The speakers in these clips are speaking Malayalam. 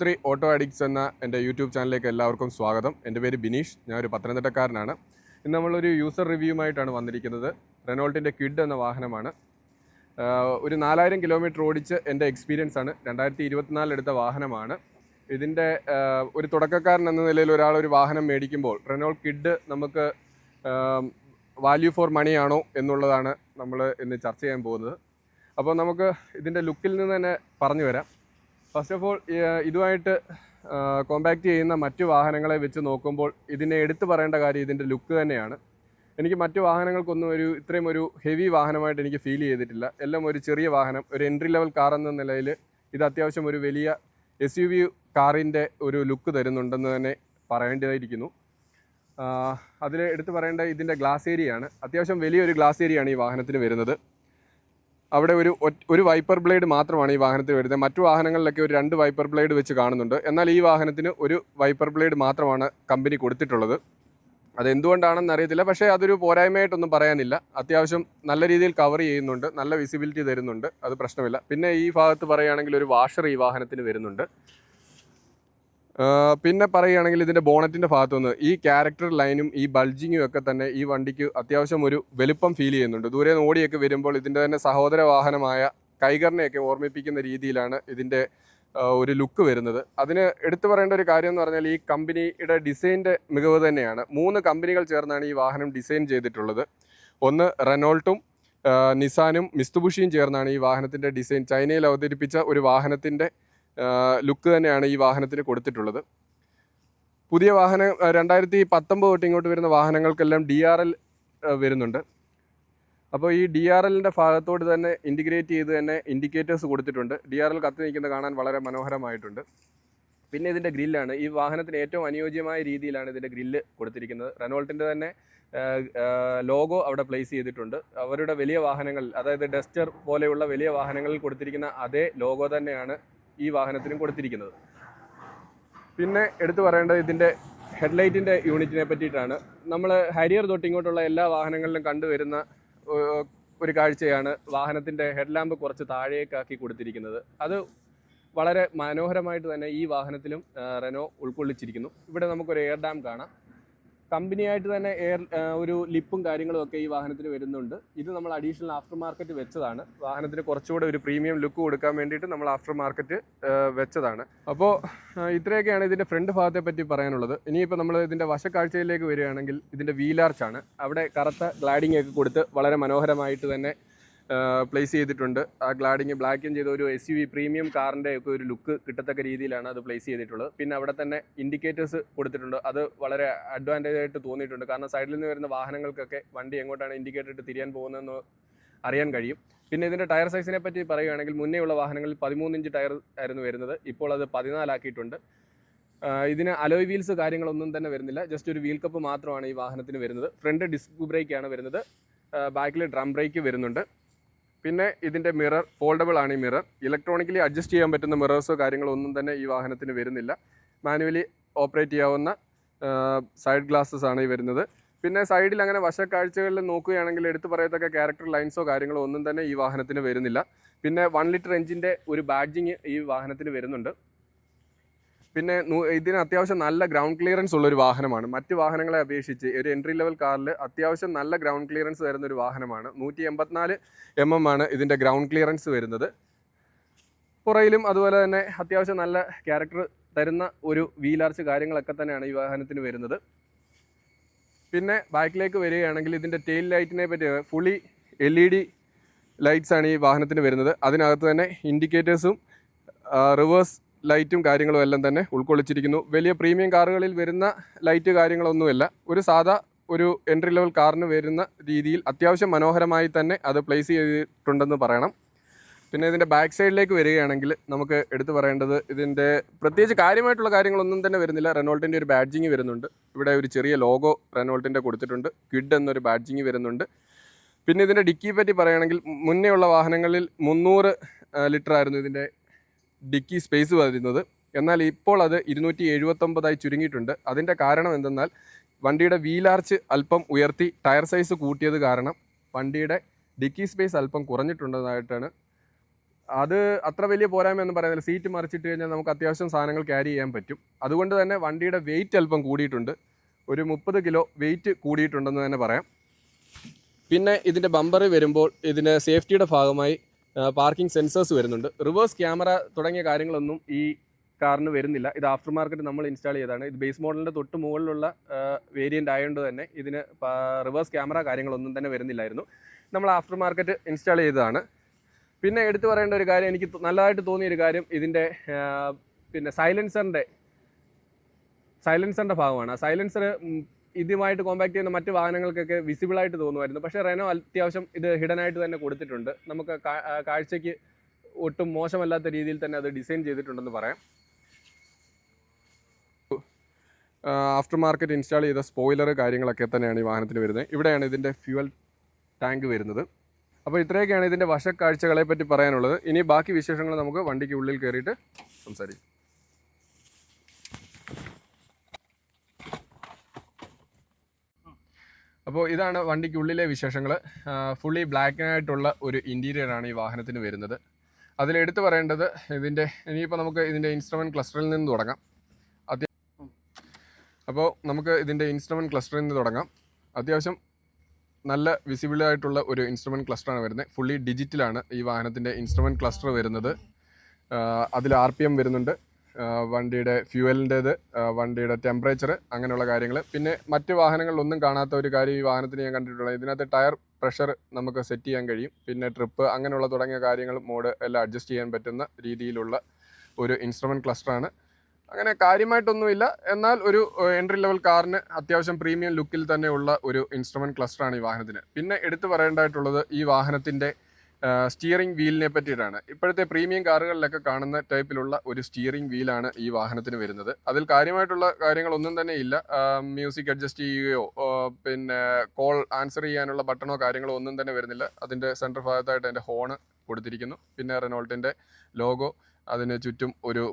123 ഓട്ടോ അഡിക്ട്സ് എന്ന എൻ്റെ യൂട്യൂബ് ചാനലിലേക്ക് എല്ലാവർക്കും സ്വാഗതം. എൻ്റെ പേര് ബിനീഷ്, ഞാനൊരു പത്തനംതിട്ടക്കാരനാണ്. ഇന്ന് നമ്മളൊരു യൂസർ റിവ്യൂമായിട്ടാണ് വന്നിരിക്കുന്നത്. റെനോൾട്ടിൻ്റെ ക്വിഡ് എന്ന വാഹനമാണ്. ഒരു 4000 കിലോമീറ്റർ ഓടിച്ച് എൻ്റെ എക്സ്പീരിയൻസ് ആണ്. 2024 എടുത്ത വാഹനമാണ്. ഇതിൻ്റെ ഒരു തുടക്കക്കാരൻ എന്ന നിലയിൽ ഒരു വാഹനം മേടിക്കുമ്പോൾ റെനോൾട്ട് ക്വിഡ് നമുക്ക് വാല്യൂ ഫോർ മണി ആണോ എന്നുള്ളതാണ് നമ്മൾ ഇന്ന് ചർച്ച ചെയ്യാൻ പോകുന്നത്. അപ്പോൾ നമുക്ക് ഇതിൻ്റെ ലുക്കിൽ നിന്ന് തന്നെ പറഞ്ഞു വരാം. ഫസ്റ്റ് ഓഫ് ഓൾ, ഇതുമായിട്ട് കോമ്പാക്റ്റ് ചെയ്യുന്ന മറ്റു വാഹനങ്ങളെ വെച്ച് നോക്കുമ്പോൾ ഇതിനെ എടുത്തു പറയേണ്ട കാര്യം ഇതിൻ്റെ ലുക്ക് തന്നെയാണ്. എനിക്ക് മറ്റു വാഹനങ്ങൾക്കൊന്നും ഇത്രയും ഒരു ഹെവി വാഹനമായിട്ട് എനിക്ക് ഫീൽ ചെയ്തിട്ടില്ല. എല്ലാം ഒരു ചെറിയ വാഹനം, ഒരു എൻട്രി ലെവൽ കാർ എന്ന നിലയിൽ ഇത് അത്യാവശ്യം ഒരു വലിയ SUV കാറിൻ്റെ ഒരു ലുക്ക് തരുന്നുണ്ടെന്ന് തന്നെ പറയേണ്ടതായിരിക്കുന്നു. അതിൽ എടുത്തു പറയേണ്ട ഇതിൻ്റെ ഗ്ലാസ് ഏരിയയാണ്. അത്യാവശ്യം വലിയൊരു ഗ്ലാസ് ഏരിയയാണ് ഈ വാഹനത്തിന് വരുന്നത്. അവിടെ ഒരു വൈപ്പർ ബ്ലേഡ് മാത്രമാണ് ഈ വാഹനത്തിൽ വരുന്നത്. മറ്റു വാഹനങ്ങളിലൊക്കെ ഒരു 2 വൈപ്പർ ബ്ലേഡ് വെച്ച് കാണുന്നുണ്ട്. എന്നാൽ ഈ വാഹനത്തിന് ഒരു വൈപ്പർ ബ്ലേഡ് മാത്രമാണ് കമ്പനി കൊടുത്തിട്ടുള്ളത്. അതെന്തുകൊണ്ടാണെന്ന് അറിയത്തില്ല, പക്ഷേ അതൊരു പോരായ്മയായിട്ടൊന്നും പറയാനില്ല. അത്യാവശ്യം നല്ല രീതിയിൽ കവർ ചെയ്യുന്നുണ്ട്, നല്ല വിസിബിലിറ്റി തരുന്നുണ്ട്, അത് പ്രശ്നമില്ല. പിന്നെ ഈ ഭാഗത്ത് പറയുകയാണെങ്കിൽ ഒരു വാഷർ ഈ വാഹനത്തിന് വരുന്നുണ്ട്. പിന്നെ പറയുകയാണെങ്കിൽ ഇതിൻ്റെ ബോണറ്റിൻ്റെ ഭാഗത്തുനിന്ന് ഈ ക്യാരക്ടർ ലൈനും ഈ ബൾജിങ്ങും ഒക്കെ തന്നെ ഈ വണ്ടിക്ക് അത്യാവശ്യം ഒരു വലുപ്പം ഫീൽ ചെയ്യുന്നുണ്ട്. ദൂരെ നിന്ന് ഓടിയൊക്കെ വരുമ്പോൾ ഇതിൻ്റെ തന്നെ സഹോദര വാഹനമായ കൈഗറിനെയൊക്കെ ഓർമ്മിപ്പിക്കുന്ന രീതിയിലാണ് ഇതിൻ്റെ ഒരു ലുക്ക് വരുന്നത്. അതിന് എടുത്തു പറയേണ്ട ഒരു കാര്യം എന്ന് പറഞ്ഞാൽ ഈ കമ്പനിയുടെ ഡിസൈൻ്റെ മികവ് തന്നെയാണ്. 3 കമ്പനികൾ ചേർന്നാണ് ഈ വാഹനം ഡിസൈൻ ചെയ്തിട്ടുള്ളത്. ഒന്ന് റെനോൾട്ടും നിസാനും മിസ്തുബുഷിയും ചേർന്നാണ് ഈ വാഹനത്തിൻ്റെ ഡിസൈൻ. ചൈനയിൽ അവതരിപ്പിച്ച ഒരു വാഹനത്തിൻ്റെ ലുക്ക് തന്നെയാണ് ഈ വാഹനത്തിന് കൊടുത്തിട്ടുള്ളത്. പുതിയ വാഹനം 2019 തൊട്ട് ഇങ്ങോട്ട് വരുന്ന വാഹനങ്ങൾക്കെല്ലാം DRL വരുന്നുണ്ട്. അപ്പോൾ ഈ DRLൻ്റെ ഭാഗത്തോട് തന്നെ ഇൻറ്റിഗ്രേറ്റ് ചെയ്ത് തന്നെ ഇൻഡിക്കേറ്റേഴ്സ് കൊടുത്തിട്ടുണ്ട്. DRL കത്തി നിൽക്കുന്നത് കാണാൻ വളരെ മനോഹരമായിട്ടുണ്ട്. പിന്നെ ഇതിൻ്റെ ഗ്രില്ലാണ്. ഈ വാഹനത്തിന് ഏറ്റവും അനുയോജ്യമായ രീതിയിലാണ് ഇതിൻ്റെ ഗ്രില്ല് കൊടുത്തിരിക്കുന്നത്. റെനോൾട്ടിൻ്റെ തന്നെ ലോഗോ അവിടെ പ്ലേസ് ചെയ്തിട്ടുണ്ട്. അവരുടെ വലിയ വാഹനങ്ങളിൽ, അതായത് ഡസ്റ്റർ പോലെയുള്ള വലിയ വാഹനങ്ങളിൽ കൊടുത്തിരിക്കുന്ന അതേ ലോഗോ തന്നെയാണ് ഈ വാഹനത്തിനും കൊടുത്തിരിക്കുന്നത്. പിന്നെ എടുത്തു പറയേണ്ടത് ഇതിൻ്റെ ഹെഡ്ലൈറ്റിൻ്റെ യൂണിറ്റിനെ പറ്റിയിട്ടാണ്. നമ്മൾ ഹാരിയർ തൊട്ട് ഇങ്ങോട്ടുള്ള എല്ലാ വാഹനങ്ങളിലും കണ്ടുവരുന്ന ഒരു കാഴ്ചയാണ് വാഹനത്തിൻ്റെ ഹെഡ്ലാമ്പ് കുറച്ച് താഴേക്കാക്കി കൊടുത്തിരിക്കുന്നത്. അത് വളരെ മനോഹരമായിട്ട് തന്നെ ഈ വാഹനത്തിലും റെനോ ഉൾക്കൊള്ളിച്ചിരിക്കുന്നു. ഇവിടെ നമുക്കൊരു എയർ ഡാം കാണാം. കമ്പനിയായിട്ട് തന്നെ ഒരു ലിപ്പും കാര്യങ്ങളും ഒക്കെ ഈ വാഹനത്തിന് വരുന്നുണ്ട്. ഇത് നമ്മൾ അഡീഷണൽ ആഫ്റ്റർ മാർക്കറ്റ് വെച്ചതാണ്. വാഹനത്തിന് കുറച്ചുകൂടെ ഒരു പ്രീമിയം ലുക്ക് കൊടുക്കാൻ വേണ്ടിയിട്ട് നമ്മൾ ആഫ്റ്റർ മാർക്കറ്റ് വെച്ചതാണ്. അപ്പോൾ ഇത്രയൊക്കെയാണ് ഇതിൻ്റെ ഫ്രണ്ട് ഭാഗത്തെ പറ്റി പറയാനുള്ളത്. ഇനിയിപ്പോൾ നമ്മൾ ഇതിൻ്റെ വശക്കാഴ്ചയിലേക്ക് വരികയാണെങ്കിൽ ഇതിൻ്റെ വീലാർച്ചാണ്. അവിടെ കറുത്ത ഗ്ലാഡിംഗ് ഒക്കെ കൊടുത്ത് വളരെ മനോഹരമായിട്ട് തന്നെ പ്ലേസ് ചെയ്തിട്ടുണ്ട്. ആ ഗ്ലാഡിങ് ബ്ലാക്കും ചെയ്ത ഒരു SUV പ്രീമിയം കാറിൻ്റെ ഒക്കെ ഒരു ലുക്ക് കിട്ടത്തക്ക രീതിയിലാണ് അത് പ്ലേസ് ചെയ്തിട്ടുള്ളത്. പിന്നെ അവിടെ തന്നെ ഇൻഡിക്കേറ്റേഴ്സ് കൊടുത്തിട്ടുണ്ട്. അത് വളരെ അഡ്വാൻറ്റേജ് ആയിട്ട് തോന്നിയിട്ടുണ്ട്. കാരണം സൈഡിൽ നിന്ന് വരുന്ന വാഹനങ്ങൾക്കൊക്കെ വണ്ടി എങ്ങോട്ടാണ് ഇൻഡിക്കേറ്റർ ഇട്ട് തിരിയാൻ പോകുന്നതെന്ന് അറിയാൻ കഴിയും. പിന്നെ ഇതിൻ്റെ ടയർ സൈസിനെ പറ്റി പറയുകയാണെങ്കിൽ മുന്നേ ഉള്ള വാഹനങ്ങളിൽ 13 ഇഞ്ച് ടയർ ആയിരുന്നു വരുന്നത്. ഇപ്പോൾ അത് 14 ആക്കിയിട്ടുണ്ട്. ഇതിന് അലോയ് വീൽസ് കാര്യങ്ങളൊന്നും തന്നെ വരുന്നില്ല. ജസ്റ്റ് ഒരു വീൽ കപ്പ് മാത്രമാണ് ഈ വാഹനത്തിന് വരുന്നത്. ഫ്രണ്ട് ഡിസ്ക് ബ്രേക്കാണ് വരുന്നത്. ബാക്കിൽ ഡ്രം ബ്രേക്ക് വരുന്നുണ്ട്. പിന്നെ ഇതിൻ്റെ മിറർ ഫോൾഡബിൾ ആണ്. ഈ മിറർ ഇലക്ട്രോണിക്കലി അഡ്ജസ്റ്റ് ചെയ്യാൻ പറ്റുന്ന മിറേഴ്സോ കാര്യങ്ങളോ ഒന്നും തന്നെ ഈ വാഹനത്തിന് വരുന്നില്ല. മാനുവലി ഓപ്പറേറ്റ് ചെയ്യാവുന്ന സൈഡ് ഗ്ലാസ്സസ് ആണ് ഈ വരുന്നത്. പിന്നെ സൈഡിൽ അങ്ങനെ വശക്കാഴ്ചകളിൽ നോക്കുകയാണെങ്കിൽ എടുത്തു പറയത്തക്ക ക്യാരക്ടർ ലൈൻസോ കാര്യങ്ങളോ ഒന്നും തന്നെ ഈ വാഹനത്തിന് വരുന്നില്ല. പിന്നെ 1 ലിറ്റർ എഞ്ചിൻ്റെ ഒരു ബാഡ്ജിങ് ഈ വാഹനത്തിന് വരുന്നുണ്ട്. പിന്നെ ഇതിന് അത്യാവശ്യം നല്ല ഗ്രൗണ്ട് ക്ലിയറൻസ് ഉള്ളൊരു വാഹനമാണ്. മറ്റ് വാഹനങ്ങളെ അപേക്ഷിച്ച് ഒരു എൻട്രി ലെവൽ കാറിൽ അത്യാവശ്യം നല്ല ഗ്രൗണ്ട് ക്ലിയറൻസ് തരുന്നൊരു വാഹനമാണ്. 184 mm ആണ് ഇതിൻ്റെ ഗ്രൗണ്ട് ക്ലിയറൻസ് വരുന്നത്. പുറയിലും അതുപോലെ തന്നെ അത്യാവശ്യം നല്ല ക്യാരക്ടർ തരുന്ന ഒരു വീലാർച്ച് കാര്യങ്ങളൊക്കെ തന്നെയാണ് ഈ വാഹനത്തിന് വരുന്നത്. പിന്നെ ബാക്കിലേക്ക് വരികയാണെങ്കിൽ ഇതിൻ്റെ ടെയിൽ ലൈറ്റിനെ പറ്റി ഫുള്ളി LED ലൈറ്റ്സ് ആണ് ഈ വാഹനത്തിന് വരുന്നത്. അതിനകത്ത് തന്നെ ഇൻഡിക്കേറ്റേഴ്സും റിവേഴ്സ് ലൈറ്റും കാര്യങ്ങളും എല്ലാം തന്നെ ഉൾക്കൊള്ളിച്ചിരിക്കുന്നു. വലിയ പ്രീമിയം കാറുകളിൽ വരുന്ന ലൈറ്റ് കാര്യങ്ങളൊന്നുമില്ല. ഒരു സാധാ ഒരു എൻട്രി ലെവൽ കാറിന് വരുന്ന രീതിയിൽ അത്യാവശ്യം മനോഹരമായി തന്നെ അത് പ്ലേസ് ചെയ്തിട്ടുണ്ടെന്ന് പറയണം. പിന്നെ ഇതിൻ്റെ ബാക്ക് സൈഡിലേക്ക് വരികയാണെങ്കിൽ നമുക്ക് എടുത്തു പറയേണ്ടത് ഇതിൻ്റെ പ്രത്യേകിച്ച് കാര്യമായിട്ടുള്ള കാര്യങ്ങളൊന്നും തന്നെ വരുന്നില്ല. റെനോൾട്ടിൻ്റെ ഒരു ബാഡ്ജിങ് വരുന്നുണ്ട്. ഇവിടെ ഒരു ചെറിയ ലോഗോ റെനോൾട്ടിൻ്റെ കൊടുത്തിട്ടുണ്ട്. ക്വിഡ് എന്നൊരു ബാഡ്ജിങ് വരുന്നുണ്ട്. പിന്നെ ഇതിൻ്റെ ഡിക്കി പറ്റി പറയുകയാണെങ്കിൽ മുന്നേ ഉള്ള വാഹനങ്ങളിൽ 300 ലിറ്റർ ആയിരുന്നു ഇതിൻ്റെ ഡിക്കി സ്പേസ് വരുന്നത്. എന്നാൽ ഇപ്പോൾ അത് 279 ചുരുങ്ങിയിട്ടുണ്ട്. അതിൻ്റെ കാരണം എന്തെന്നാൽ വണ്ടിയുടെ വീലാർച്ച് അല്പം ഉയർത്തി ടയർ സൈസ് കൂട്ടിയത് കാരണം വണ്ടിയുടെ ഡിക്കി സ്പേസ് അല്പം കുറഞ്ഞിട്ടുണ്ടെന്നായിട്ടാണ് അത് അത്ര വലിയ പോരായ്മ എന്ന് പറയുന്നില്ല. സീറ്റ് മറിച്ചിട്ട് കഴിഞ്ഞാൽ നമുക്ക് അത്യാവശ്യം സാധനങ്ങൾ ക്യാരി ചെയ്യാൻ പറ്റും. അതുകൊണ്ട് തന്നെ വണ്ടിയുടെ വെയിറ്റ് അല്പം കൂടിയിട്ടുണ്ട്. ഒരു 30 കിലോ വെയിറ്റ് കൂടിയിട്ടുണ്ടെന്ന് തന്നെ പറയാം. പിന്നെ ഇതിൻ്റെ ബമ്പർ വരുമ്പോൾ ഇതിന് സേഫ്റ്റിയുടെ ഭാഗമായി പാർക്കിംഗ് സെൻസേഴ്സ് വരുന്നുണ്ട്. റിവേഴ്സ് ക്യാമറ തുടങ്ങിയ കാര്യങ്ങളൊന്നും ഈ കാറിന് വരുന്നില്ല. ഇത് ആഫ്റ്റർ മാർക്കറ്റ് നമ്മൾ ഇൻസ്റ്റാൾ ചെയ്തതാണ്. ഇത് ബേസ് മോഡലിൻ്റെ തൊട്ട് മുകളിലുള്ള വേരിയൻ്റ് ആയതുകൊണ്ട് തന്നെ ഇതിന് റിവേഴ്സ് ക്യാമറ കാര്യങ്ങളൊന്നും തന്നെ വരുന്നില്ലായിരുന്നു. നമ്മൾ ആഫ്റ്റർ മാർക്കറ്റ് ഇൻസ്റ്റാൾ ചെയ്തതാണ്. പിന്നെ എടുത്തു പറയേണ്ട ഒരു കാര്യം, എനിക്ക് നല്ലതായിട്ട് തോന്നിയൊരു കാര്യം ഇതിൻ്റെ പിന്നെ സൈലൻസറിൻ്റെ ഭാഗമാണ്. സൈലൻസർ ഇതുമായിട്ട് കോമ്പാക്ട് ചെയ്യുന്ന മറ്റ് വാഹനങ്ങൾക്കൊക്കെ വിസിബിളായിട്ട് തോന്നുമായിരുന്നു. പക്ഷേ റെനോ അത്യാവശ്യം ഇത് ഹിഡനായിട്ട് തന്നെ കൊടുത്തിട്ടുണ്ട്. നമുക്ക് കാഴ്ചയ്ക്ക് ഒട്ടും മോശമല്ലാത്ത രീതിയിൽ തന്നെ അത് ഡിസൈൻ ചെയ്തിട്ടുണ്ടെന്ന് പറയാം. ആഫ്റ്റർ മാർക്കറ്റ് ഇൻസ്റ്റാൾ ചെയ്ത സ്പോയിലർ കാര്യങ്ങളൊക്കെ തന്നെയാണ് ഈ വാഹനത്തിന് വരുന്നത്. ഇവിടെയാണ് ഇതിൻ്റെ ഫ്യൂവൽ ടാങ്ക് വരുന്നത്. അപ്പോൾ ഇത്രയൊക്കെയാണ് ഇതിൻ്റെ വശക്കാഴ്ചകളെ പറ്റി പറയാനുള്ളത്. ഇനി ബാക്കി വിശേഷങ്ങൾ നമുക്ക് വണ്ടിക്ക് ഉള്ളിൽ കയറിയിട്ട് സംസാരിക്കാം. അപ്പോൾ ഇതാണ് വണ്ടിക്കുള്ളിലെ വിശേഷങ്ങൾ. ഫുള്ളി ബ്ലാക്കിനായിട്ടുള്ള ഒരു ഇൻറ്റീരിയറാണ് ഈ വാഹനത്തിന് വരുന്നത്. അതിലെടുത്ത് പറയേണ്ടത് ഇനിയിപ്പോൾ നമുക്ക് ഇതിൻ്റെ ഇൻസ്ട്രുമെൻറ്റ് ക്ലസ്റ്ററിൽ നിന്ന് തുടങ്ങാം. അപ്പോൾ നമുക്ക് ഇതിൻ്റെ ഇൻസ്ട്രുമെൻറ്റ് ക്ലസ്റ്ററിൽ നിന്ന് തുടങ്ങാം. അത്യാവശ്യം നല്ല വിസിബിളായിട്ടുള്ള ഒരു ഇൻസ്ട്രുമെൻറ്റ് ക്ലസ്റ്ററാണ് വരുന്നത്. ഫുള്ളി ഡിജിറ്റലാണ് ഈ വാഹനത്തിൻ്റെ ഇൻസ്ട്രുമെൻറ്റ് ക്ലസ്റ്റർ വരുന്നത്. അതിൽ RPM വരുന്നുണ്ട്, വണ്ടിയുടെ ഫ്യൂവലിൻ്റേത്, വണ്ടിയുടെ ടെമ്പറേച്ചർ, അങ്ങനെയുള്ള കാര്യങ്ങൾ. പിന്നെ മറ്റ് വാഹനങ്ങളിലൊന്നും കാണാത്ത ഒരു കാര്യം ഈ വാഹനത്തിന് ഞാൻ കണ്ടിട്ടുള്ളത്, ഇതിനകത്ത് ടയർ പ്രഷർ നമുക്ക് സെറ്റ് ചെയ്യാൻ കഴിയും. പിന്നെ ട്രിപ്പ് അങ്ങനെയുള്ള തുടങ്ങിയ കാര്യങ്ങൾ മോഡ് എല്ലാം അഡ്ജസ്റ്റ് ചെയ്യാൻ പറ്റുന്ന രീതിയിലുള്ള ഒരു ഇൻസ്ട്രുമെൻറ്റ് ക്ലസ്റ്ററാണ്. അങ്ങനെ കാര്യമായിട്ടൊന്നുമില്ല, എന്നാൽ ഒരു എൻട്രി ലെവൽ കാറിന് അത്യാവശ്യം പ്രീമിയം ലുക്കിൽ തന്നെയുള്ള ഒരു ഇൻസ്ട്രുമെൻറ്റ് ക്ലസ്റ്ററാണ് ഈ വാഹനത്തിന്. പിന്നെ എടുത്തു പറയേണ്ടതായിട്ടുള്ളത് ഈ വാഹനത്തിൻ്റെ സ്റ്റിയറിംഗ് വീലിനെ പറ്റിയിട്ടാണ്. ഇപ്പോഴത്തെ പ്രീമിയം കാറുകളിലൊക്കെ കാണുന്ന ടൈപ്പിലുള്ള ഒരു സ്റ്റിയറിംഗ് വീലാണ് ഈ വാഹനത്തിന് വരുന്നത്. അതിൽ കാര്യമായിട്ടുള്ള കാര്യങ്ങളൊന്നും തന്നെ ഇല്ല. മ്യൂസിക് അഡ്ജസ്റ്റ് ചെയ്യുകയോ പിന്നെ കോൾ ആൻസർ ചെയ്യാനുള്ള ബട്ടണോ കാര്യങ്ങളോ ഒന്നും തന്നെ വരുന്നില്ല. അതിൻ്റെ സെൻറ്റർ ഭാഗത്തായിട്ട് അതിൻ്റെ ഹോണ് കൊടുത്തിരിക്കുന്നു. പിന്നെ റെനോൾട്ടിൻ്റെ ലോഗോ, അതിന് ചുറ്റും ഒരു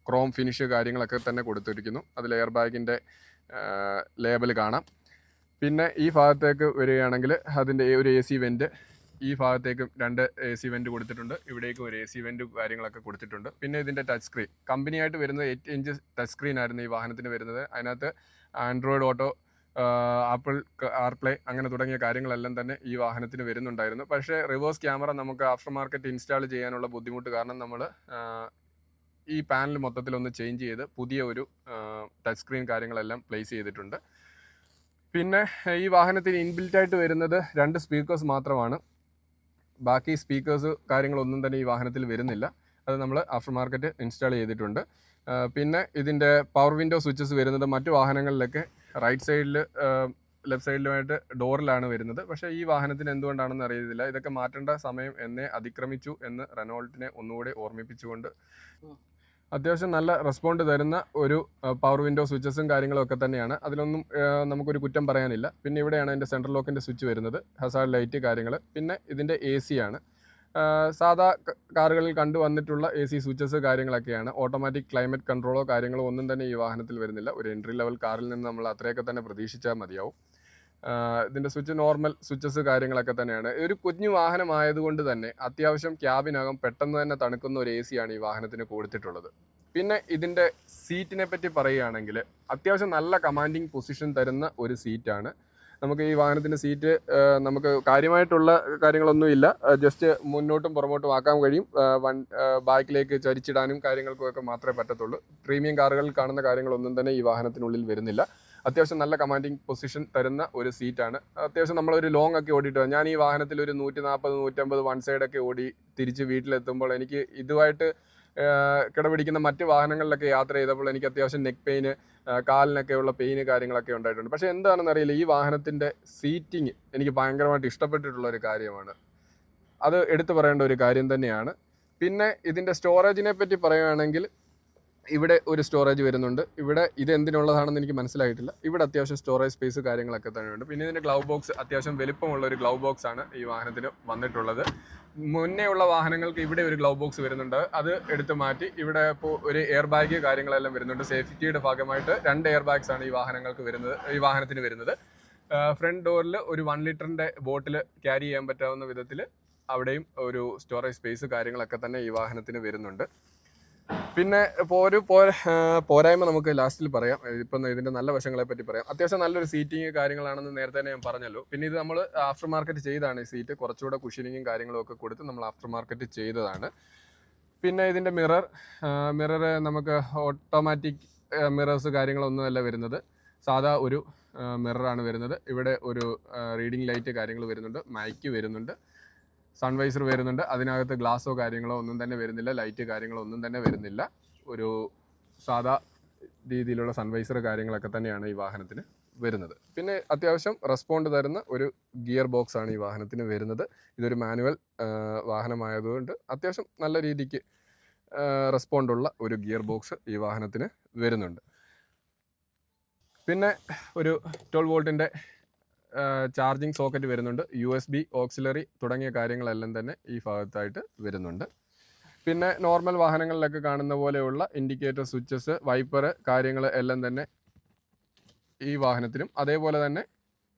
ക്രോം ഫിനിഷ് കാര്യങ്ങളൊക്കെ തന്നെ കൊടുത്തിരിക്കുന്നു. അതിൽ എയർ ബാഗിൻ്റെ ലേബൽ കാണാം. പിന്നെ ഈ ഭാഗത്തേക്ക് വരികയാണെങ്കിൽ അതിൻ്റെ ഒരു AC വെൻറ്റ്, ഈ ഭാഗത്തേക്കും 2 AC വെൻറ്റ് കൊടുത്തിട്ടുണ്ട്. ഇവിടേക്കും ഒരു AC വെൻറ്റ് കാര്യങ്ങളൊക്കെ കൊടുത്തിട്ടുണ്ട്. പിന്നെ ഇതിൻ്റെ ടച്ച് സ്ക്രീൻ കമ്പനിയായിട്ട് വരുന്നത് 8 ഇഞ്ച് ടച്ച് സ്ക്രീൻ ആയിരുന്നു ഈ വാഹനത്തിന് വരുന്നത്. അതിനകത്ത് ആൻഡ്രോയിഡ് ഓട്ടോ, ആപ്പിൾ CarPlay അങ്ങനെ തുടങ്ങിയ കാര്യങ്ങളെല്ലാം തന്നെ ഈ വാഹനത്തിന് വരുന്നുണ്ടായിരുന്നു. പക്ഷേ റിവേഴ്സ് ക്യാമറ നമുക്ക് ആഫ്റ്റർ മാർക്കറ്റ് ഇൻസ്റ്റാൾ ചെയ്യാനുള്ള ബുദ്ധിമുട്ട് കാരണം നമ്മൾ ഈ പാനൽ മൊത്തത്തിലൊന്ന് ചേഞ്ച് ചെയ്ത് പുതിയ ഒരു ടച്ച് സ്ക്രീൻ കാര്യങ്ങളെല്ലാം പ്ലേസ് ചെയ്തിട്ടുണ്ട്. പിന്നെ ഈ വാഹനത്തിന് ഇൻബിൽറ്റായിട്ട് വരുന്നത് 2 സ്പീക്കേഴ്സ് മാത്രമാണ്. ബാക്കി സ്പീക്കേഴ്സ് കാര്യങ്ങളൊന്നും തന്നെ ഈ വാഹനത്തിൽ വരുന്നില്ല. അത് നമ്മൾ ആഫ്റ്റർ മാർക്കറ്റ് ഇൻസ്റ്റാൾ ചെയ്തിട്ടുണ്ട്. പിന്നെ ഇതിൻ്റെ പവർ വിൻഡോ സ്വിച്ചസ് വരുന്നത് മറ്റു വാഹനങ്ങളിലൊക്കെ റൈറ്റ് സൈഡിൽ ലെഫ്റ്റ് സൈഡിലുമായിട്ട് ഡോറിലാണ് വരുന്നത്. പക്ഷേ ഈ വാഹനത്തിന് എന്തുകൊണ്ടാണെന്ന് അറിയത്തില്ല. ഇതൊക്കെ മാറ്റേണ്ട സമയം എന്നെ അതിക്രമിച്ചു എന്ന് റെനോൾട്ടിനെ ഒന്നുകൂടെ ഓർമ്മിപ്പിച്ചുകൊണ്ട് അത്യാവശ്യം നല്ല റെസ്പോണ്ട് തരുന്ന ഒരു പവർ വിൻഡോ സ്വിച്ചസും കാര്യങ്ങളും ഒക്കെ തന്നെയാണ്. അതിലൊന്നും നമുക്കൊരു കുറ്റം പറയാനില്ല. പിന്നെ ഇവിടെയാണ് അതിൻ്റെ സെൻട്രൽ ലോക്കിൻ്റെ സ്വിച്ച് വരുന്നത്, ഹസാർഡ് ലൈറ്റ് കാര്യങ്ങൾ. പിന്നെ ഇതിൻ്റെ AC ആണ്. സാധാ കാറുകളിൽ കണ്ടുവന്നിട്ടുള്ള AC സ്വിച്ചസ് കാര്യങ്ങളൊക്കെയാണ്. ഓട്ടോമാറ്റിക് ക്ലൈമറ്റ് കൺട്രോളോ കാര്യങ്ങളോ ഒന്നും തന്നെ ഈ വാഹനത്തിൽ വരുന്നില്ല. ഒരു എൻട്രി ലെവൽ കാറിൽ നിന്ന് നമ്മൾ അത്രയൊക്കെ തന്നെ പ്രതീക്ഷിച്ചാൽ മതിയാവും. ഇതിൻ്റെ സ്വിച്ച് നോർമൽ സ്വിച്ചസ് കാര്യങ്ങളൊക്കെ തന്നെയാണ്. ഒരു കുഞ്ഞു വാഹനമായതുകൊണ്ട് തന്നെ അത്യാവശ്യം ക്യാബിനകം പെട്ടെന്ന് തന്നെ തണുക്കുന്ന ഒരു AC ആണ് ഈ വാഹനത്തിന് കൊടുത്തിട്ടുള്ളത്. പിന്നെ ഇതിൻ്റെ സീറ്റിനെ പറ്റി പറയുകയാണെങ്കിൽ അത്യാവശ്യം നല്ല കമാൻഡിങ് പൊസിഷൻ തരുന്ന ഒരു സീറ്റാണ്. നമുക്ക് ഈ വാഹനത്തിൻ്റെ സീറ്റ് നമുക്ക് കാര്യമായിട്ടുള്ള കാര്യങ്ങളൊന്നുമില്ല, ജസ്റ്റ് മുന്നോട്ടും പുറമോട്ടും ആക്കാൻ കഴിയും. ബാക്കിലേക്ക് ചരിച്ചിടാനും കാര്യങ്ങൾക്കൊക്കെ മാത്രമേ പറ്റത്തുള്ളൂ. പ്രീമിയം കാറുകളിൽ കാണുന്ന കാര്യങ്ങളൊന്നും തന്നെ ഈ വാഹനത്തിനുള്ളിൽ വരുന്നില്ല. അത്യാവശ്യം നല്ല കമാൻഡിങ് പൊസിഷൻ തരുന്ന ഒരു സീറ്റാണ്. അത്യാവശ്യം നമ്മളൊരു ലോങ് ഒക്കെ ഓടിയിട്ട് ഞാൻ ഈ വാഹനത്തിൽ ഒരു 140-150 വൺ സൈഡൊക്കെ ഓടി തിരിച്ച് വീട്ടിലെത്തുമ്പോൾ എനിക്ക് ഇതുമായിട്ട് കിടപിടിക്കുന്ന മറ്റ് വാഹനങ്ങളിലൊക്കെ യാത്ര ചെയ്തപ്പോൾ എനിക്ക് അത്യാവശ്യം നെക്ക് പെയിന്, കാലിനൊക്കെയുള്ള പെയിന് കാര്യങ്ങളൊക്കെ ഉണ്ടായിട്ടുണ്ട്. പക്ഷേ എന്താണെന്ന് അറിയില്ല, ഈ വാഹനത്തിൻ്റെ സീറ്റിംഗ് എനിക്ക് ഭയങ്കരമായിട്ട് ഇഷ്ടപ്പെട്ടിട്ടുള്ള ഒരു കാര്യമാണ്. അത് എടുത്തു പറയേണ്ട ഒരു കാര്യം തന്നെയാണ്. പിന്നെ ഇതിൻ്റെ സ്റ്റോറേജിനെ പറ്റി പറയുകയാണെങ്കിൽ ഇവിടെ ഒരു സ്റ്റോറേജ് വരുന്നുണ്ട്. ഇവിടെ ഇത് എന്തിനുള്ളതാണെന്ന് എനിക്ക് മനസ്സിലായിട്ടില്ല. ഇവിടെ അത്യാവശ്യം സ്റ്റോറേജ് സ്പേസ് കാര്യങ്ങളൊക്കെ തന്നെയുണ്ട്. പിന്നെ ഇതിൻ്റെ ഗ്ലൗ ബോക്സ് അത്യാവശ്യം വലിപ്പമുള്ള ഒരു ഗ്ലൗ ബോക്സ് ആണ് ഈ വാഹനത്തിന് വന്നിട്ടുള്ളത്. മുന്നേ ഉള്ള വാഹനങ്ങൾക്ക് ഇവിടെ ഒരു ഗ്ലൗ ബോക്സ് വരുന്നുണ്ട്. അത് എടുത്ത് മാറ്റി ഇവിടെ ഇപ്പോൾ ഒരു എയർ ബാഗ് കാര്യങ്ങളെല്ലാം വരുന്നുണ്ട്. സേഫ്റ്റിയുടെ ഭാഗമായിട്ട് 2 എയർ ബാഗ്സ് ആണ് ഈ വാഹനത്തിന് വരുന്നത്. ഫ്രണ്ട് ഡോറിൽ ഒരു 1 ലിറ്ററിൻ്റെ ബോട്ടിൽ ക്യാരി ചെയ്യാൻ പറ്റാവുന്ന വിധത്തിൽ അവിടെയും ഒരു സ്റ്റോറേജ് സ്പേസ് കാര്യങ്ങളൊക്കെ തന്നെ ഈ വാഹനത്തിന് വരുന്നുണ്ട്. പിന്നെ ഒരു പോരായ്മ നമുക്ക് ലാസ്റ്റിൽ പറയാം. ഇപ്പം ഇതിൻ്റെ നല്ല വശങ്ങളെ പറ്റി പറയാം. അത്യാവശ്യം നല്ലൊരു സീറ്റിങ് കാര്യങ്ങളാണെന്ന് നേരത്തെ തന്നെ ഞാൻ പറഞ്ഞല്ലോ. പിന്നെ ഇത് നമ്മൾ ആഫ്റ്റർ മാർക്കറ്റ് ചെയ്താണ് ഈ സീറ്റ്. കുറച്ചുകൂടെ കുഷനിങ്ങും കാര്യങ്ങളും ഒക്കെ കൊടുത്ത് നമ്മൾ ആഫ്റ്റർ മാർക്കറ്റ് ചെയ്തതാണ്. പിന്നെ ഇതിൻ്റെ മിറർ നമുക്ക് ഓട്ടോമാറ്റിക് മിറേഴ്സ് കാര്യങ്ങളൊന്നുമല്ല വരുന്നത്. സാധാ ഒരു മിററാണ് വരുന്നത്. ഇവിടെ ഒരു റീഡിംഗ് ലൈറ്റ് കാര്യങ്ങൾ വരുന്നുണ്ട്, മൈക്ക് വരുന്നുണ്ട്, സൺവൈസർ വരുന്നുണ്ട്. അതിനകത്ത് ഗ്ലാസോ കാര്യങ്ങളോ ഒന്നും തന്നെ വരുന്നില്ല, ലൈറ്റ് കാര്യങ്ങളോ ഒന്നും തന്നെ വരുന്നില്ല. ഒരു സാധാ രീതിയിലുള്ള സൺവൈസർ കാര്യങ്ങളൊക്കെ തന്നെയാണ് ഈ വാഹനത്തിന് വരുന്നത്. പിന്നെ അത്യാവശ്യം റെസ്പോണ്ട് തരുന്ന ഒരു ഗിയർ ബോക്സ് ആണ് ഈ വാഹനത്തിന് വരുന്നത്. ഇതൊരു മാനുവൽ വാഹനമായതുകൊണ്ട് അത്യാവശ്യം നല്ല രീതിക്ക് റെസ്പോണ്ടുള്ള ഒരു ഗിയർ ബോക്സ് ഈ വാഹനത്തിന് വരുന്നുണ്ട്. പിന്നെ ഒരു 12 വോൾട്ടിൻ്റെ ചാർജിങ് സോക്കറ്റ് വരുന്നുണ്ട്. USB ഓക്സിലറി തുടങ്ങിയ കാര്യങ്ങളെല്ലാം തന്നെ ഈ ഭാഗത്തായിട്ട് വരുന്നുണ്ട്. പിന്നെ നോർമൽ വാഹനങ്ങളിലൊക്കെ കാണുന്ന പോലെയുള്ള ഇൻഡിക്കേറ്റർ, സ്വിച്ചസ്, വൈപ്പർ കാര്യങ്ങൾ എല്ലാം തന്നെ ഈ വാഹനത്തിനും അതേപോലെ തന്നെ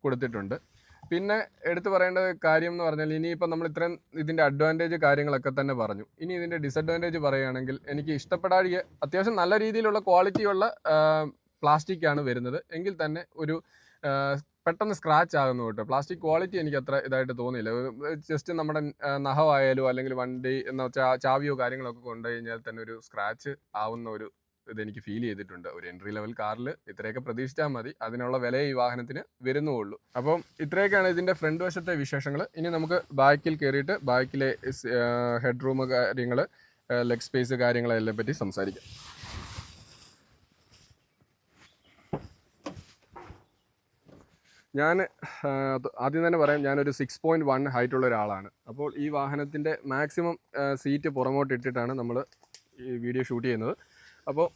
കൊടുത്തിട്ടുണ്ട്. പിന്നെ എടുത്തു പറയേണ്ട കാര്യം എന്ന് പറഞ്ഞാൽ, ഇനിയിപ്പോൾ നമ്മൾ ഇത്രയും ഇതിൻ്റെ അഡ്വാൻറ്റേജ് കാര്യങ്ങളൊക്കെ തന്നെ പറഞ്ഞു. ഇനി ഇതിൻ്റെ ഡിസഡ്വാൻറ്റേജ് പറയുകയാണെങ്കിൽ, എനിക്ക് ഇഷ്ടപ്പെടാതെ അത്യാവശ്യം നല്ല രീതിയിലുള്ള ക്വാളിറ്റിയുള്ള പ്ലാസ്റ്റിക് ആണ് വരുന്നത്. എങ്കിൽ തന്നെ ഒരു പെട്ടെന്ന് സ്ക്രാച്ച് ആകുന്നു കേട്ടോ. പ്ലാസ്റ്റിക് ക്വാളിറ്റി എനിക്ക് അത്ര ഇതായിട്ട് തോന്നിയില്ല. ജസ്റ്റ് നമ്മുടെ നഖമായാലോ അല്ലെങ്കിൽ വണ്ടി എന്ന് വെച്ചാൽ ചാവിയോ കാര്യങ്ങളൊക്കെ കൊണ്ടു കഴിഞ്ഞാൽ തന്നെ ഒരു സ്ക്രാച്ച് ആവുന്ന ഒരു ഇതെനിക്ക് ഫീൽ ചെയ്തിട്ടുണ്ട്. ഒരു എൻട്രി ലെവൽ കാറിൽ ഇത്രയൊക്കെ പ്രതീക്ഷിച്ചാൽ മതി. അതിനുള്ള വില ഈ വാഹനത്തിന് വരുന്നുള്ളൂ. അപ്പം ഇത്രയൊക്കെയാണ് ഇതിൻ്റെ ഫ്രണ്ട് വശത്തെ വിശേഷങ്ങൾ. ഇനി നമുക്ക് ബാക്കിൽ കയറിയിട്ട് ബാക്കിലെ ഹെഡ് റൂം കാര്യങ്ങൾ, ലെഗ് സ്പേസ് കാര്യങ്ങളെല്ലാം പറ്റി സംസാരിക്കാം. ഞാൻ ആദ്യം തന്നെ പറയാം, ഞാനൊരു 6.1 ഹൈറ്റുള്ള ഒരാളാണ്. അപ്പോൾ ഈ വാഹനത്തിൻ്റെ മാക്സിമം സീറ്റ് പുറമോട്ട് ഇട്ടിട്ടാണ് നമ്മൾ ഈ വീഡിയോ ഷൂട്ട് ചെയ്യുന്നത്. അപ്പോൾ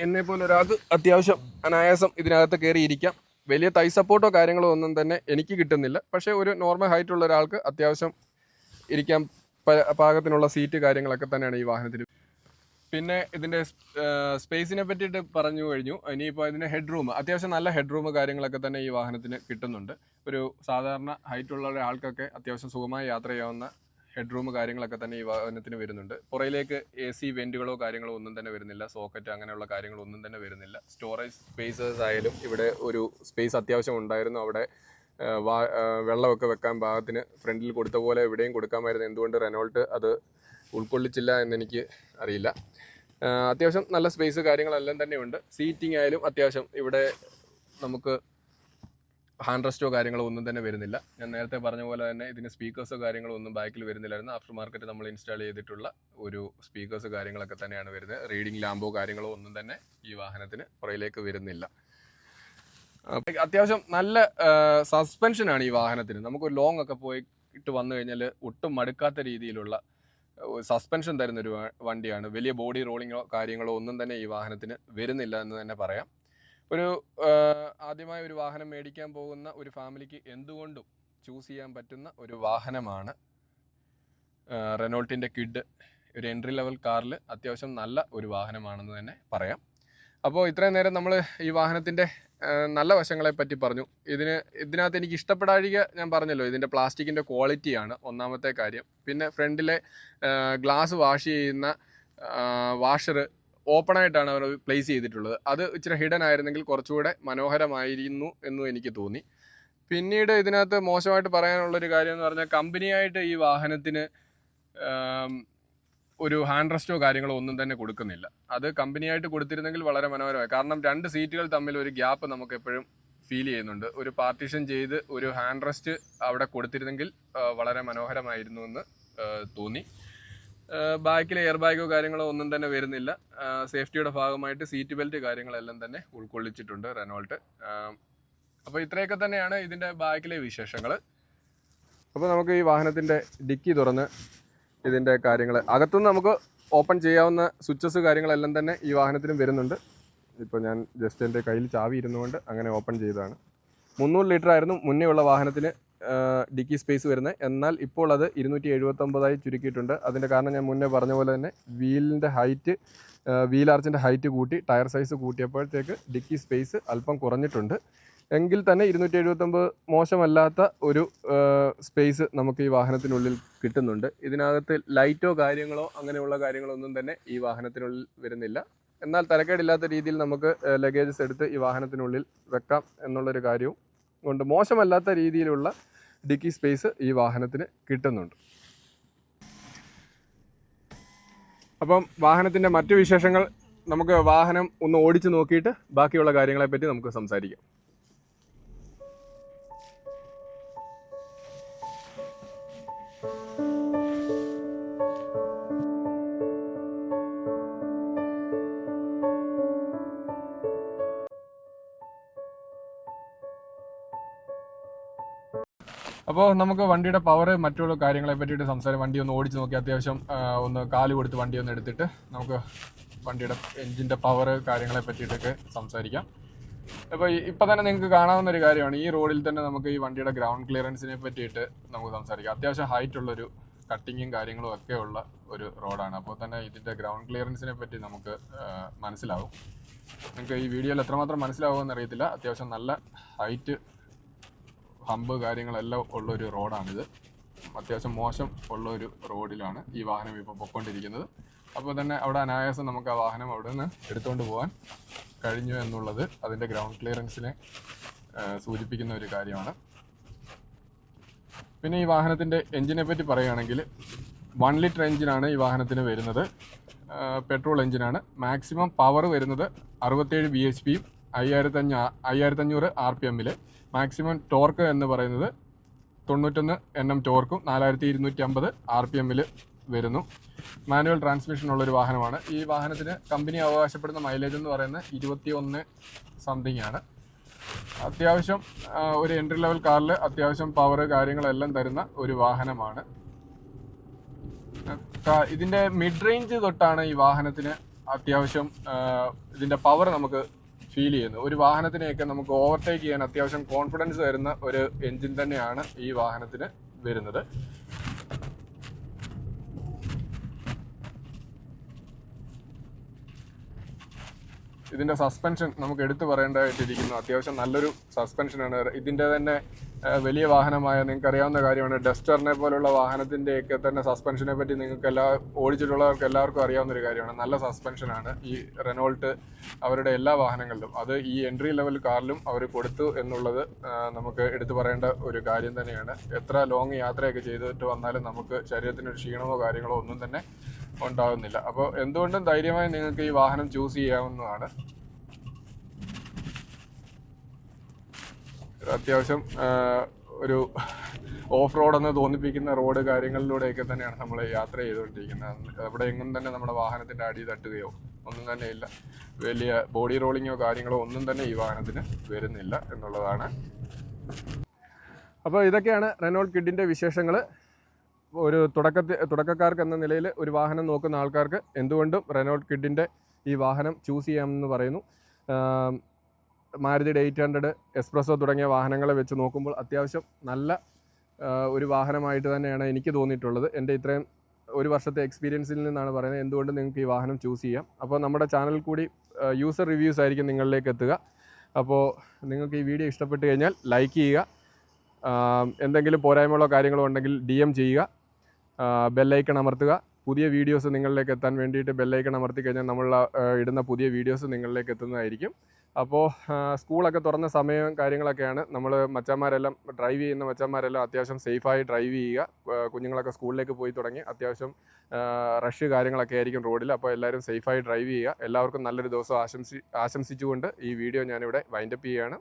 എന്നെപ്പോലെ ഒരാൾക്ക് അത്യാവശ്യം അനായാസം ഇതിനകത്ത് കയറിയിരിക്കാം. വലിയ തൈ സപ്പോർട്ടോ കാര്യങ്ങളോ ഒന്നും തന്നെ എനിക്ക് കിട്ടുന്നില്ല. പക്ഷേ ഒരു നോർമൽ ഹൈറ്റുള്ള ഒരാൾക്ക് അത്യാവശ്യം ഇരിക്കാൻ പാകത്തിനുള്ള സീറ്റ് കാര്യങ്ങളൊക്കെ തന്നെയാണ് ഈ വാഹനത്തിൽ. പിന്നെ ഇതിൻ്റെ സ്പേസിനെ പറ്റിയിട്ട് പറഞ്ഞു കഴിഞ്ഞു. ഇനിയിപ്പോൾ ഇതിൻ്റെ ഹെഡ് റൂം, അത്യാവശ്യം നല്ല ഹെഡ് റൂം കാര്യങ്ങളൊക്കെ തന്നെ ഈ വാഹനത്തിന് കിട്ടുന്നുണ്ട്. ഒരു സാധാരണ ഹൈറ്റുള്ള ഒരാൾക്കൊക്കെ അത്യാവശ്യം സുഖമായി യാത്ര ചെയ്യാവുന്ന ഹെഡ് റൂം കാര്യങ്ങളൊക്കെ തന്നെ ഈ വാഹനത്തിന് വരുന്നുണ്ട്. പുറയിലേക്ക് AC വെൻറ്റുകളോ കാര്യങ്ങളോ ഒന്നും തന്നെ വരുന്നില്ല. സോക്കറ്റ് അങ്ങനെയുള്ള കാര്യങ്ങളൊന്നും തന്നെ വരുന്നില്ല. സ്റ്റോറേജ് സ്പേസസ് ആയാലും ഇവിടെ ഒരു സ്പേസ് അത്യാവശ്യം ഉണ്ടായിരുന്നു. അവിടെ വെള്ളമൊക്കെ വെക്കാൻ പാകത്തിന് ഫ്രണ്ടിൽ കൊടുത്ത പോലെ ഇവിടെയും കൊടുക്കാമായിരുന്നു. എന്തുകൊണ്ട് റെനോൾട്ട് അത് ഉൾക്കൊള്ളിച്ചില്ല എന്നെനിക്ക് അറിയില്ല. അത്യാവശ്യം നല്ല സ്പേസ് കാര്യങ്ങളെല്ലാം തന്നെ ഉണ്ട്. സീറ്റിംഗ് ആയാലും അത്യാവശ്യം ഇവിടെ നമുക്ക് ഹാൻഡ് റെസ്റ്റോ കാര്യങ്ങളോ ഒന്നും തന്നെ വരുന്നില്ല. ഞാൻ നേരത്തെ പറഞ്ഞ പോലെ തന്നെ ഇതിന് സ്പീക്കേഴ്സോ കാര്യങ്ങളോ ഒന്നും ബാക്കിൽ വരുന്നില്ലായിരുന്നു. ആഫ്റ്റർ മാർക്കറ്റ് നമ്മൾ ഇൻസ്റ്റാൾ ചെയ്തിട്ടുള്ള ഒരു സ്പീക്കേഴ്സ് കാര്യങ്ങളൊക്കെ തന്നെയാണ് വരുന്നത്. റീഡിംഗ് ലാമ്പോ കാര്യങ്ങളോ ഒന്നും തന്നെ ഈ വാഹനത്തിന് പുറയിലേക്ക് വരുന്നില്ല. അത്യാവശ്യം നല്ല സസ്പെൻഷനാണ് ഈ വാഹനത്തിന്. നമുക്ക് ലോങ് ഒക്കെ പോയിട്ട് വന്നു കഴിഞ്ഞാൽ ഒട്ടും മടുക്കാത്ത രീതിയിലുള്ള സസ്പെൻഷൻ തരുന്നൊരു വണ്ടിയാണ്. വലിയ ബോഡി റോളിങ്ങോ കാര്യങ്ങളോ ഒന്നും തന്നെ ഈ വാഹനത്തിന് വരുന്നില്ല എന്ന് തന്നെ പറയാം. ഒരു ആദ്യമായി ഒരു വാഹനം മേടിക്കാൻ പോകുന്ന ഒരു ഫാമിലിക്ക് എന്തുകൊണ്ടും ചൂസ് ചെയ്യാൻ പറ്റുന്ന ഒരു വാഹനമാണ് റെനോൾട്ടിൻ്റെ ക്വിഡ്. ഒരു എൻട്രി ലെവൽ കാറിൽ അത്യാവശ്യം നല്ല ഒരു വാഹനമാണെന്ന് തന്നെ പറയാം. അപ്പോൾ ഇത്രയും നേരം നമ്മൾ ഈ വാഹനത്തിൻ്റെ നല്ല വശങ്ങളെ പറ്റി പറഞ്ഞു. ഇതിനകത്ത് എനിക്ക് ഇഷ്ടപ്പെടാഴിക ഞാൻ പറഞ്ഞല്ലോ, ഇതിൻ്റെ പ്ലാസ്റ്റിക്കിൻ്റെ ക്വാളിറ്റിയാണ് ഒന്നാമത്തെ കാര്യം. പിന്നെ ഫ്രണ്ടിലെ ഗ്ലാസ് വാഷ് ചെയ്യുന്ന വാഷർ ഓപ്പണായിട്ടാണ് അവർ പ്ലേസ് ചെയ്തിട്ടുള്ളത്. അത് ഇച്ചിരി ഹിഡൻ ആയിരുന്നെങ്കിൽ കുറച്ചുകൂടെ മനോഹരമായിരുന്നു എന്നും എനിക്ക് തോന്നി. പിന്നീട് ഇതിനകത്ത് മോശമായിട്ട് പറയാനുള്ളൊരു കാര്യം എന്ന് പറഞ്ഞാൽ, കമ്പനിയായിട്ട് ഈ വാഹനത്തിന് ഒരു ഹാൻഡ് റെസ്റ്റോ കാര്യങ്ങളോ ഒന്നും തന്നെ കൊടുക്കുന്നില്ല. അത് കമ്പനിയായിട്ട് കൊടുത്തിരുന്നെങ്കിൽ വളരെ മനോഹരമായി. കാരണം 2 സീറ്റുകൾ തമ്മിൽ ഒരു ഗ്യാപ്പ് നമുക്ക് എപ്പോഴും ഫീൽ ചെയ്യുന്നുണ്ട്. ഒരു പാർട്ടീഷൻ ചെയ്ത് ഒരു ഹാൻഡ് റെസ്റ്റ് അവിടെ കൊടുത്തിരുന്നെങ്കിൽ വളരെ മനോഹരമായിരുന്നു എന്ന് തോന്നി. ബാക്കിൽ എയർ ബാഗോ കാര്യങ്ങളോ ഒന്നും തന്നെ വരുന്നില്ല. സേഫ്റ്റിയുടെ ഭാഗമായിട്ട് സീറ്റ് ബെൽറ്റ് കാര്യങ്ങളെല്ലാം തന്നെ ഉൾക്കൊള്ളിച്ചിട്ടുണ്ട് റെനോൾട്ട്. അപ്പോൾ ഇത്രയൊക്കെ തന്നെയാണ് ഇതിൻ്റെ ബാക്കിലെ വിശേഷങ്ങൾ. അപ്പോൾ നമുക്ക് ഈ വാഹനത്തിൻ്റെ ഡിക്കി തുറന്ന് ഇതിൻ്റെ കാര്യങ്ങൾ അകത്തുനിന്ന് നമുക്ക് ഓപ്പൺ ചെയ്യാവുന്ന സ്വിച്ചസ് കാര്യങ്ങളെല്ലാം തന്നെ ഈ വാഹനത്തിനും വരുന്നുണ്ട്. ഇപ്പോൾ ഞാൻ ജസ്റ്റ് എൻ്റെ കയ്യിൽ ചാവി ഇരുന്നുകൊണ്ട് അങ്ങനെ ഓപ്പൺ ചെയ്തതാണ്. 300 ലിറ്റർ ആയിരുന്നു മുന്നേ ഉള്ള വാഹനത്തിന് ഡിക്കി സ്പേസ് വരുന്നത്. എന്നാൽ ഇപ്പോൾ അത് 279 ചുരുക്കിയിട്ടുണ്ട്. അതിൻ്റെ കാരണം ഞാൻ മുന്നേ പറഞ്ഞ പോലെ തന്നെ വീൽ ആർച്ചിൻ്റെ ഹൈറ്റ് കൂട്ടി ടയർ സൈസ് കൂട്ടിയപ്പോഴത്തേക്ക് ഡിക്കി സ്പേസ് അല്പം കുറഞ്ഞിട്ടുണ്ട്. എങ്കിൽ തന്നെ 279 മോശമല്ലാത്ത ഒരു സ്പേസ് നമുക്ക് ഈ വാഹനത്തിനുള്ളിൽ കിട്ടുന്നുണ്ട്. ഇതിനകത്ത് ലൈറ്റോ കാര്യങ്ങളോ അങ്ങനെയുള്ള കാര്യങ്ങളൊന്നും തന്നെ ഈ വാഹനത്തിനുള്ളിൽ വരുന്നില്ല. എന്നാൽ തരക്കേടില്ലാത്ത രീതിയിൽ നമുക്ക് ലഗേജസ് എടുത്ത് ഈ വാഹനത്തിനുള്ളിൽ വെക്കാം എന്നുള്ളൊരു കാര്യവും കൊണ്ട് മോശമല്ലാത്ത രീതിയിലുള്ള ഡിക്കി സ്പേസ് ഈ വാഹനത്തിന് കിട്ടുന്നുണ്ട്. അപ്പം വാഹനത്തിൻ്റെ മറ്റു വിശേഷങ്ങൾ നമുക്ക് വാഹനം ഒന്ന് ഓടിച്ച് നോക്കിയിട്ട് ബാക്കിയുള്ള കാര്യങ്ങളെപ്പറ്റി നമുക്ക് സംസാരിക്കാം. അപ്പോൾ നമുക്ക് വണ്ടിയുടെ പവർ മറ്റുള്ള കാര്യങ്ങളെ പറ്റിയിട്ട് വണ്ടി ഒന്ന് ഓടിച്ച് നോക്കി അത്യാവശ്യം ഒന്ന് കാല് കൊടുത്ത് വണ്ടി ഒന്ന് എടുത്തിട്ട് നമുക്ക് വണ്ടിയുടെ എൻജിൻ്റെ പവർ കാര്യങ്ങളെ പറ്റിയിട്ടൊക്കെ സംസാരിക്കാം. അപ്പോൾ ഇപ്പം തന്നെ നിങ്ങൾക്ക് കാണാവുന്ന ഒരു കാര്യമാണ്, ഈ റോഡിൽ തന്നെ നമുക്ക് ഈ വണ്ടിയുടെ ഗ്രൗണ്ട് ക്ലിയറൻസിനെ പറ്റിയിട്ട് നമുക്ക് സംസാരിക്കാം. അത്യാവശ്യം ഹൈറ്റുള്ളൊരു കട്ടിങ്ങും കാര്യങ്ങളും ഒക്കെ ഉള്ള ഒരു റോഡാണ്. അപ്പോൾ തന്നെ ഇതിൻ്റെ ഗ്രൗണ്ട് ക്ലിയറൻസിനെ പറ്റി നമുക്ക് മനസ്സിലാവും. നിങ്ങൾക്ക് ഈ വീഡിയോയിൽ എത്രമാത്രം മനസ്സിലാവുമെന്ന് അറിയത്തില്ല. അത്യാവശ്യം നല്ല ഹൈറ്റ്, ഹമ്പ് കാര്യങ്ങളെല്ലാം ഉള്ളൊരു റോഡാണിത്. അത്യാവശ്യം മോശം ഉള്ളൊരു റോഡിലാണ് ഈ വാഹനം ഇപ്പോൾ പൊയ്ക്കൊണ്ടിരിക്കുന്നത്. അപ്പോൾ തന്നെ അവിടെ അനായാസം നമുക്ക് ആ വാഹനം അവിടെ നിന്ന് എടുത്തുകൊണ്ട് പോകാൻ കഴിഞ്ഞു എന്നുള്ളത് അതിൻ്റെ ഗ്രൗണ്ട് ക്ലിയറൻസിനെ സൂചിപ്പിക്കുന്ന ഒരു കാര്യമാണ്. പിന്നെ ഈ വാഹനത്തിൻ്റെ എൻജിനെ പറ്റി പറയുകയാണെങ്കിൽ 1 ലിറ്റർ എൻജിനാണ് ഈ വാഹനത്തിന് വരുന്നത്. പെട്രോൾ എൻജിനാണ്. മാക്സിമം പവർ വരുന്നത് 67 bhpയും 5500 RPM. മാക്സിമം ടോർക്ക് എന്ന് പറയുന്നത് 91 Nm ടോർക്കും 4250 RPM വരുന്നു. മാനുവൽ ട്രാൻസ്മിഷൻ ഉള്ളൊരു വാഹനമാണ്. ഈ വാഹനത്തിന് കമ്പനി അവകാശപ്പെടുന്ന മൈലേജ് എന്ന് പറയുന്നത് 21 സംതിങ് ആണ്. അത്യാവശ്യം ഒരു എൻട്രി ലെവൽ കാറിൽ അത്യാവശ്യം പവർ കാര്യങ്ങളെല്ലാം തരുന്ന ഒരു വാഹനമാണ്. ഇതിൻ്റെ മിഡ് റേഞ്ച് തൊട്ടാണ് ഈ വാഹനത്തിന് അത്യാവശ്യം ഇതിൻ്റെ പവർ നമുക്ക് ഫീൽ ചെയ്യുന്നത്. ഒരു വാഹനത്തിനെയൊക്കെ നമുക്ക് ഓവർടേക്ക് ചെയ്യാൻ അത്യാവശ്യം കോൺഫിഡൻസ് തരുന്ന ഒരു എൻജിൻ തന്നെയാണ് ഈ വാഹനത്തിന് വരുന്നത്. ഇതിൻ്റെ സസ്പെൻഷൻ നമുക്ക് എടുത്തു പറയേണ്ടതായിട്ടിരിക്കുന്നു. അത്യാവശ്യം നല്ലൊരു സസ്പെൻഷനാണ്. ഇതിൻ്റെ തന്നെ വലിയ വാഹനമായ നിങ്ങൾക്ക് അറിയാവുന്ന കാര്യമാണ്, ഡസ്റ്ററിനെ പോലുള്ള വാഹനത്തിൻ്റെയൊക്കെ തന്നെ സസ്പെൻഷനെ പറ്റി നിങ്ങൾക്ക് ഓടിച്ചിട്ടുള്ളവർക്ക് എല്ലാവർക്കും അറിയാവുന്നൊരു കാര്യമാണ്. നല്ല സസ്പെൻഷനാണ് ഈ റെനോൾട്ട് അവരുടെ എല്ലാ വാഹനങ്ങളിലും, അത് ഈ എൻട്രി ലെവൽ കാറിലും അവർ കൊടുത്തു എന്നുള്ളത് നമുക്ക് എടുത്തു പറയേണ്ട ഒരു കാര്യം തന്നെയാണ്. എത്ര ലോങ് യാത്രയൊക്കെ ചെയ്തിട്ട് വന്നാലും നമുക്ക് ശരീരത്തിനൊരു ക്ഷീണമോ കാര്യങ്ങളോ ഒന്നും തന്നെ ഉണ്ടാകുന്നില്ല. അപ്പോൾ എന്തുകൊണ്ടും ധൈര്യമായി നിങ്ങൾക്ക് ഈ വാഹനം ചൂസ് ചെയ്യാവുന്നതാണ്. അത്യാവശ്യം ഒരു ഓഫ് റോഡെന്ന് തോന്നിപ്പിക്കുന്ന റോഡ് കാര്യങ്ങളിലൂടെയൊക്കെ തന്നെയാണ് നമ്മൾ യാത്ര ചെയ്തുകൊണ്ടിരിക്കുന്നത്. അവിടെ എങ്ങും തന്നെ നമ്മുടെ വാഹനത്തിൻ്റെ അടി തട്ടുകയോ ഒന്നും തന്നെ ഇല്ല. വലിയ ബോഡി റോളിങ്ങോ കാര്യങ്ങളോ ഒന്നും തന്നെ ഈ വാഹനത്തിന് വരുന്നില്ല എന്നുള്ളതാണ്. അപ്പോൾ ഇതൊക്കെയാണ് റെനോൾട്ട് ക്വിഡിൻ്റെ വിശേഷങ്ങൾ. ഒരു തുടക്കക്കാർക്ക് എന്ന നിലയിൽ ഒരു വാഹനം നോക്കുന്ന ആൾക്കാർക്ക് എന്തുകൊണ്ടും റെനോൾട്ട് ക്വിഡിൻ്റെ ഈ വാഹനം ചൂസ് ചെയ്യാമെന്ന് പറയുന്നു. മാരുതിയുടെ 800, എക്സ്പ്രസോ തുടങ്ങിയ വാഹനങ്ങളെ വെച്ച് നോക്കുമ്പോൾ അത്യാവശ്യം നല്ല ഒരു വാഹനമായിട്ട് തന്നെയാണ് എനിക്ക് തോന്നിയിട്ടുള്ളത്. എൻ്റെ ഇത്രയും ഒരു വർഷത്തെ എക്സ്പീരിയൻസിൽ നിന്നാണ് പറയുന്നത്. എന്തുകൊണ്ട് നിങ്ങൾക്ക് ഈ വാഹനം ചൂസ് ചെയ്യാം. അപ്പോൾ നമ്മുടെ ചാനലിൽ കൂടി യൂസർ റിവ്യൂസ് ആയിരിക്കും നിങ്ങളിലേക്ക് എത്തുക. അപ്പോൾ നിങ്ങൾക്ക് ഈ വീഡിയോ ഇഷ്ടപ്പെട്ട് കഴിഞ്ഞാൽ ലൈക്ക് ചെയ്യുക. എന്തെങ്കിലും പോരായ്മകളോ കാര്യങ്ങളോ ഉണ്ടെങ്കിൽ DM ചെയ്യുക. ബെല്ലൈക്കൺ അമർത്തുക. പുതിയ വീഡിയോസ് നിങ്ങളിലേക്ക് എത്താൻ വേണ്ടിയിട്ട് ബെല്ലൈക്കൺ അമർത്തി കഴിഞ്ഞാൽ നമ്മൾ ഇടുന്ന പുതിയ വീഡിയോസ് നിങ്ങളിലേക്ക് എത്തുന്നതായിരിക്കും. അപ്പോൾ സ്കൂളൊക്കെ തുറന്ന സമയം കാര്യങ്ങളൊക്കെയാണ്. നമ്മൾ മച്ചന്മാരെല്ലാം ഡ്രൈവ് ചെയ്യുന്ന മച്ചന്മാരെല്ലാം അത്യാവശ്യം സേഫായി ഡ്രൈവ് ചെയ്യുക. കുഞ്ഞുങ്ങളൊക്കെ സ്കൂളിലേക്ക് പോയി തുടങ്ങി. അത്യാവശ്യം റഷ് കാര്യങ്ങളൊക്കെ ആയിരിക്കും റോഡിൽ. അപ്പോൾ എല്ലാവരും സേഫായി ഡ്രൈവ് ചെയ്യുക. എല്ലാവർക്കും നല്ലൊരു ദിവസം ആശംസിച്ചുകൊണ്ട് ഈ വീഡിയോ ഞാനിവിടെ വൈൻഡപ്പ് ചെയ്യുകയാണ്.